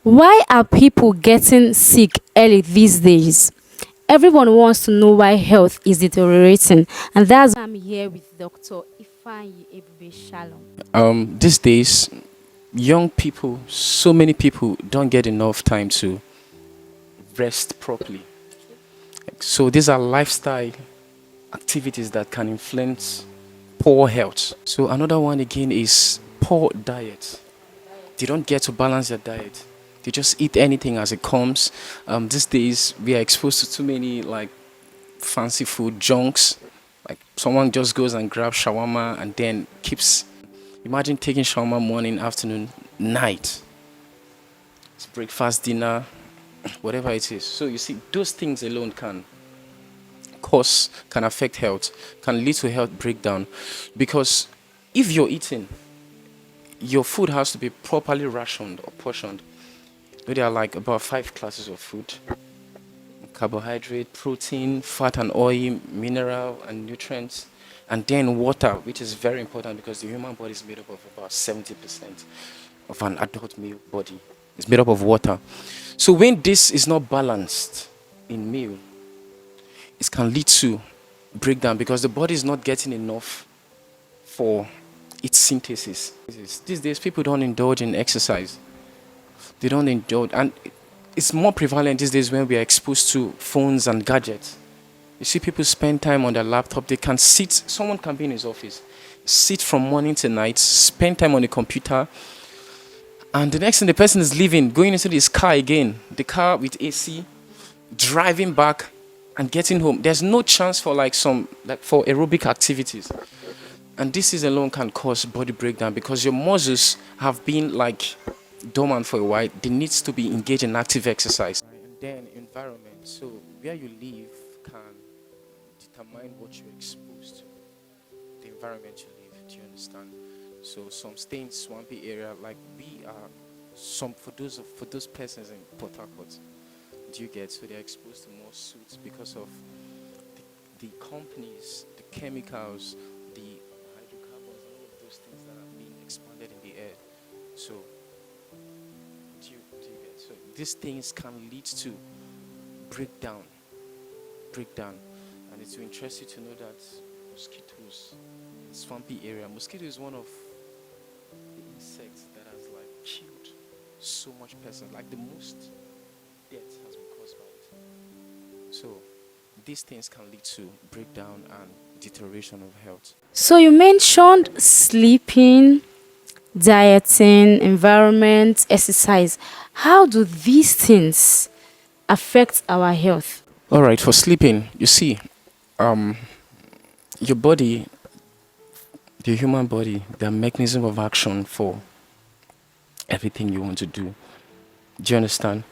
Why are people getting sick early these days? Everyone wants to know why health is deteriorating, and that's why I'm here with Dr. Ifeanyi Ebube Shalom. These days, young people, so many people don't get enough time to rest properly. So these are lifestyle activities that can influence poor health. So another one again is poor diet. They don't get to balance their diet. They just eat anything as it comes. These days we are exposed to too many like fancy food junks. Like someone just goes and grabs shawarma and then keeps. Imagine taking shawarma morning, afternoon, night. It's breakfast, dinner, whatever it is. So you see, those things alone can affect health, can lead to health breakdown. Because if you're eating, your food has to be properly rationed or portioned. There are like about 5 classes of food: carbohydrate, protein, fat and oil, mineral and nutrients, and then water, which is very important because the human body is made up of about 70% of an adult male body. It's made up of water. So when this is not balanced in meal, it can lead to breakdown because the body is not getting enough for its synthesis. These days, people don't indulge in exercise. They don't indulge, and it's more prevalent these days when we are exposed to phones and gadgets. You see people spend time on their laptop. They can sit, someone can be in his office, sit from morning to night, spend time on the computer, and the next thing the person is leaving, going into his car again, the car with AC, driving back and getting home. There's no chance for for aerobic activities. And this is alone can cause body breakdown because your muscles have been like dormant for a while. They needs to be engaged in active exercise. And then environment. So where you live can determine what you're exposed to. The environment you live. Do you understand? So some stay in swampy area like we are. Some for those persons in Port Harcourt. Do you get? So they're exposed to more suits because of the companies, the chemicals, the hydrocarbons, and all of those things that are being expanded in the air. So do you get? So these things can lead to breakdown, and it's to interest you to know that mosquitoes, in swampy area, mosquito is one of the insects that has like killed so much person, like the most death has been caused by it. So these things can lead to breakdown and deterioration of health. So, you mentioned sleeping, dieting, environment, exercise. How do these things affect our health? All right, for sleeping, you see, um, your body, the human body, the mechanism of action for everything you want to do. Do you understand?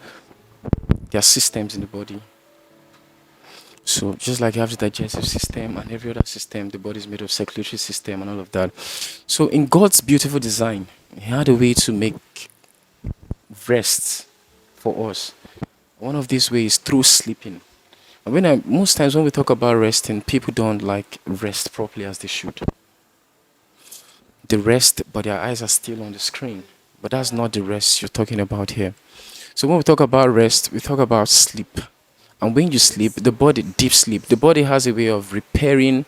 There are systems in the body. So just like you have the digestive system and every other system, the body is made of circulatory system and all of that. So in God's beautiful design, He had a way to make rest for us. One of these ways through sleeping. And most times when we talk about resting, people don't like rest properly as they should. They rest, but their eyes are still on the screen. But that's not the rest you're talking about here. So when we talk about rest, we talk about sleep. And when you sleep, deep sleep, the body has a way of repairing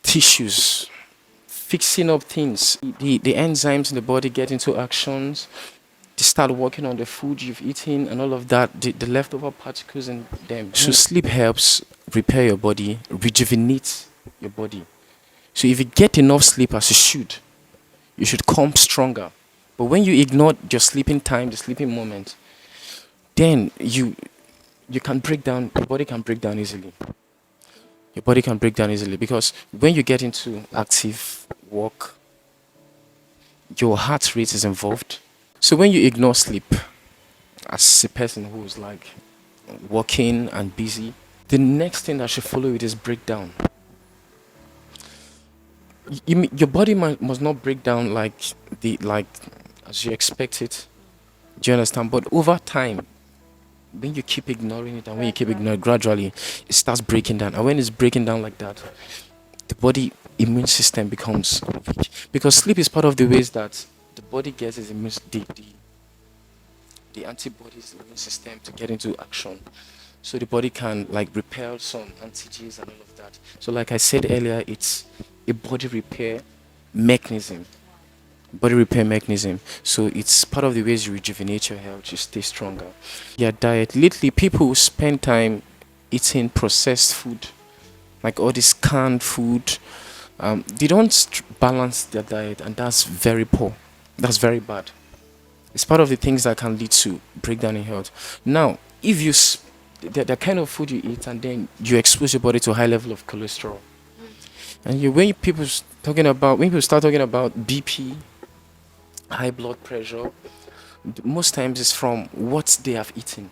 tissues, fixing up things. The enzymes in the body get into actions. They start working on the food you've eaten and all of that, the leftover particles in them. So sleep helps repair your body, rejuvenate your body. So if you get enough sleep as you should come stronger. But when you ignore your sleeping time, the sleeping moment, then you can break down, your body can break down easily. Your body can break down easily because when you get into active work, your heart rate is involved. So when you ignore sleep, as a person who's like working and busy, the next thing that should follow it is breakdown. Your body must not break down like as you expect it. Do you understand? But over time, when you keep ignoring it and when you keep ignoring it gradually, it starts breaking down. And when it's breaking down like that, the body immune system becomes weak because sleep is part of the ways that the body gets its the antibodies immune system to get into action, so the body can like repel some antigens and all of that. So like I said earlier, it's a mechanism body repair mechanism. So it's part of the ways you rejuvenate your health, you stay stronger. Yeah, diet. Lately, people spend time eating processed food, like all this canned food. They don't balance their diet, and that's very poor. That's very bad. It's part of the things that can lead to breakdown in health. Now, if the kind of food you eat, and then you expose your body to a high level of cholesterol, and when people start talking about BP, high blood pressure, most times it's from what they have eaten,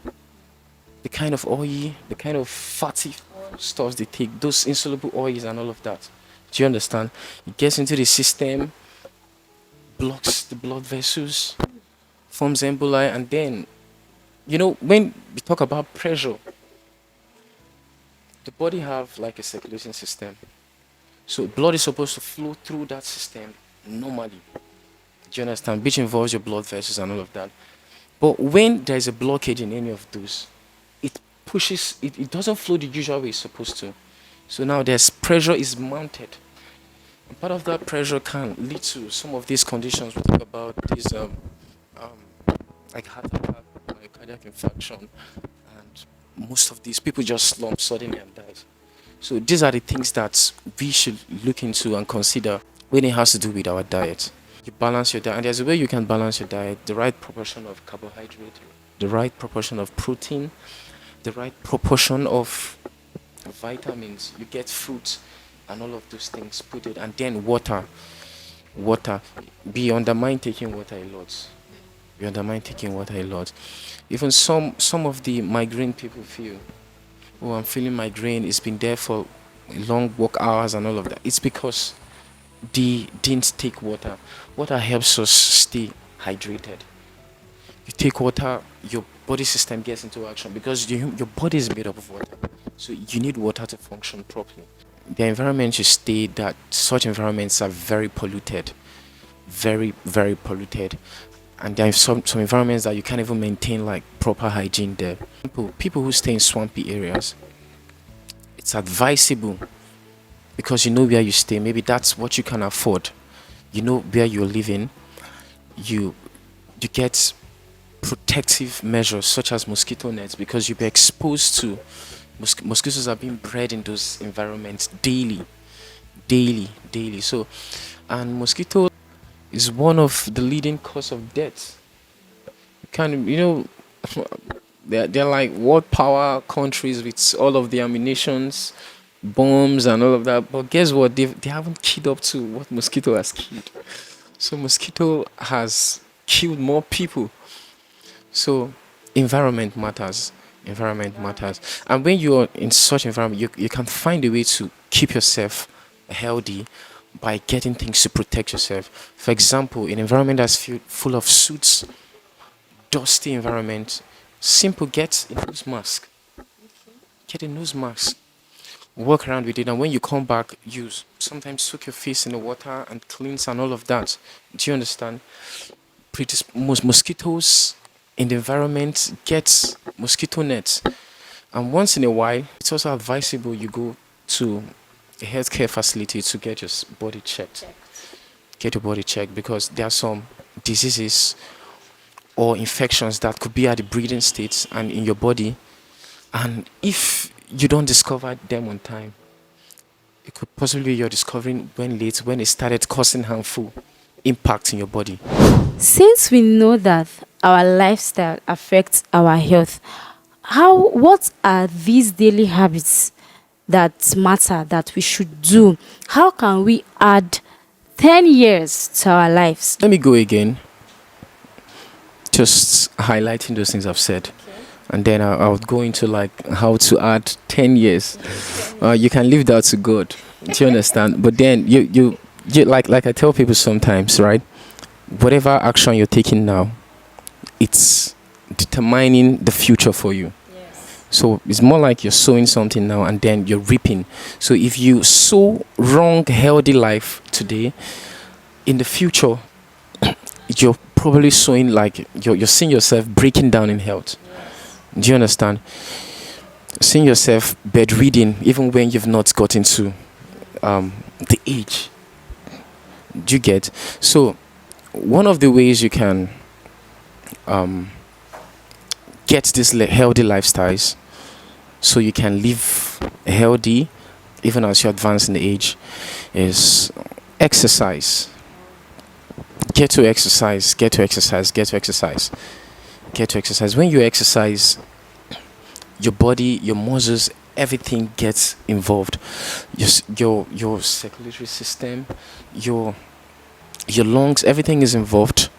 the kind of oil, the kind of fatty stuff they take, those insoluble oils and all of that. Do you understand? It gets into the system, blocks the blood vessels, forms emboli, and then when we talk about pressure, the body have like a circulation system, so blood is supposed to flow through that system normally. Do you understand? Which involves your blood vessels and all of that. But when there is a blockage in any of those, it doesn't flow the usual way it's supposed to. So now there's pressure is mounted. And part of that pressure can lead to some of these conditions we talk about, these like heart attack, like cardiac infarction, and most of these people just slump suddenly and die. So these are the things that we should look into and consider when it has to do with our diet. You balance your diet, and there's a way you can balance your diet: the right proportion of carbohydrate, the right proportion of protein, the right proportion of vitamins. You get fruits and all of those things, put it, and then water. Be undermine taking water a lot. Be undermine taking water a lot. Even some of the migraine people feel, oh, I'm feeling migraine. It's been there for long work hours and all of that. It's because they didn't take water. Water helps us stay hydrated. You take water, your body system gets into action because your body is made up of water. So you need water to function properly. The environment you stay, that such environments are very polluted, very very polluted, and there are some environments that you can't even maintain like proper hygiene there. People who stay in swampy areas, it's advisable, because you know where you stay. Maybe that's what you can afford. You know where you're living. You get protective measures such as mosquito nets, because you'll be exposed to mosquitoes are being bred in those environments daily. So, and mosquito is one of the leading cause of death. They're like world power countries with all of the ammunitions, bombs and all of that, but guess what, they haven't killed up to what mosquito has killed. So mosquito has killed more people. So environment matters, and when you're in such environment, you can find a way to keep yourself healthy by getting things to protect yourself. For example, an environment that's full of suits, dusty environment, simple, get a nose mask, walk around with it, and when you come back, you sometimes soak your face in the water and cleanse and all of that. Do you understand? Most mosquitoes in the environment, get mosquito nets, and once in a while it's also advisable you go to a healthcare facility to get your body checked. Get your body checked, because there are some diseases or infections that could be at the breeding stage and in your body, and if you don't discover them on time, it could possibly be you're discovering when late, when it started causing harmful impact in your body. Since we know that our lifestyle affects our health, what are these daily habits that matter that we should do? How can we add 10 years to our lives? Let me go again, just highlighting those things I've said. And then I would go into like how to add 10 years. You can leave that to God. Do you understand? But then you like I tell people sometimes, right? Whatever action you're taking now, it's determining the future for you. So it's more like you're sowing something now and then you're reaping. So if you sow wrong healthy life today, in the future you're probably showing like you're seeing yourself breaking down in health. Do you understand? Seeing yourself bedridden even when you've not gotten to the age. Do you get? So one of the ways you can um, get these healthy lifestyles, so you can live healthy even as you advance in age, is exercise. Get to exercise. Get to exercise. Get to exercise. Get to exercise. When you exercise, your body, your muscles, everything gets involved. Your circulatory system, your lungs, everything is involved.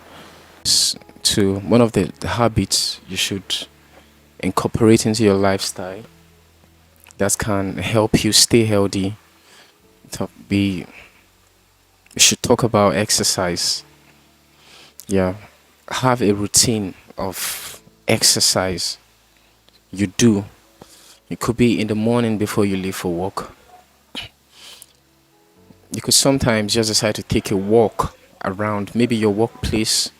To one of the habits you should incorporate into your lifestyle that can help you stay healthy. We should talk about exercise. Yeah, have a routine of exercise. You do. It could be in the morning before you leave for work. You could sometimes just decide to take a walk around maybe your workplace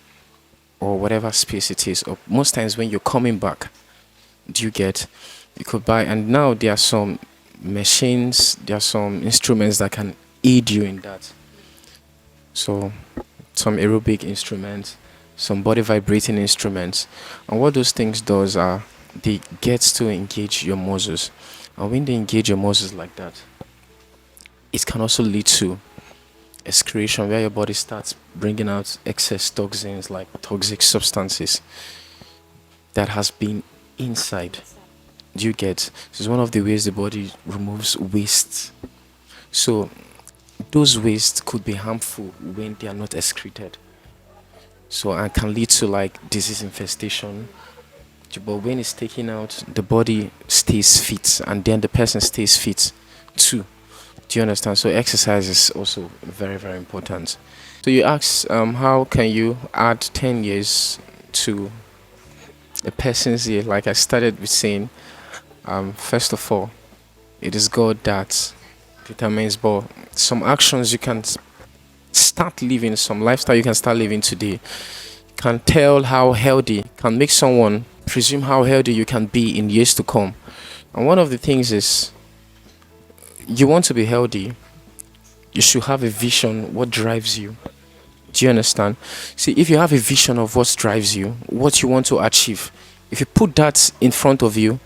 or whatever space it is. Or most times when you're coming back, do you get? You could buy, and now there are some machines, there are some instruments that can aid you in that. So, some aerobic instruments, some body vibrating instruments, and what those things does are they get to engage your muscles, and when they engage your muscles like that, it can also lead to excretion where your body starts bringing out excess toxins like toxic substances that has been inside. Do you get? This is one of the ways the body removes waste. So those wastes could be harmful when they are not excreted. So and can lead to like disease infestation. But when it's taken out, the body stays fit, and then the person stays fit too. Do you understand? So exercise is also very, very important. So you ask, how can you add 10 years to a person's year? Like I started with saying, first of all, it is God that determines, but some actions you can start living, some lifestyle you can start living today, can tell how healthy, can make someone presume how healthy you can be in years to come. And one of the things is, you want to be healthy, you should have a vision what drives you. Do you understand? See, if you have a vision of what drives you, what you want to achieve, if you put that in front of you,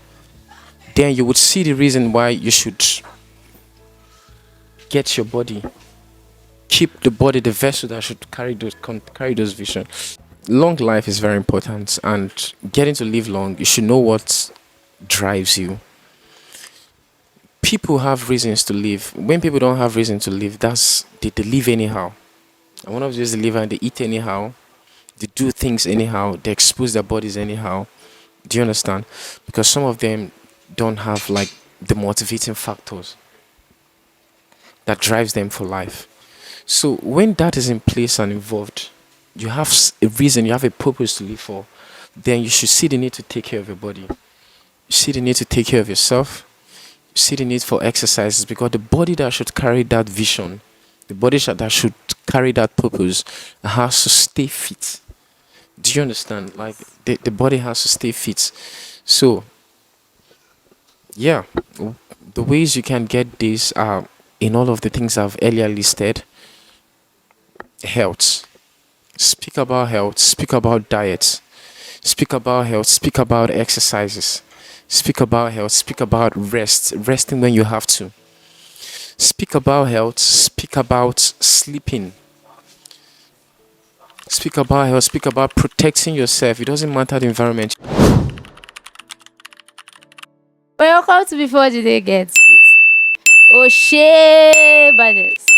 then you would see the reason why you should get your body, keep the body, the vessel that should carry those visions. Long life is very important, and getting to live long, you should know what drives you. People have reasons to live. When people don't have reason to live, they live anyhow. And one of these they live and they eat anyhow, they do things anyhow, they expose their bodies anyhow. Do you understand? Because some of them don't have like the motivating factors that drives them for life. So when that is in place and involved, you have a reason, you have a purpose to live for, then you should see the need to take care of your body. You see the need to take care of yourself. You see the need for exercises, because the body that should carry that vision, the body that should carry that purpose, has to stay fit. Do you understand? Like the body has to stay fit. So yeah, the ways you can get this are in all of the things I've earlier listed. Health. Speak about health. Speak about diet. Speak about health. Speak about exercises. Speak about health. Speak about rest. Resting when you have to. Speak about health. Speak about sleeping. Speak about health. Speak about protecting yourself. It doesn't matter the environment. Welcome to Before the Day Gets. Oh, shit, badness.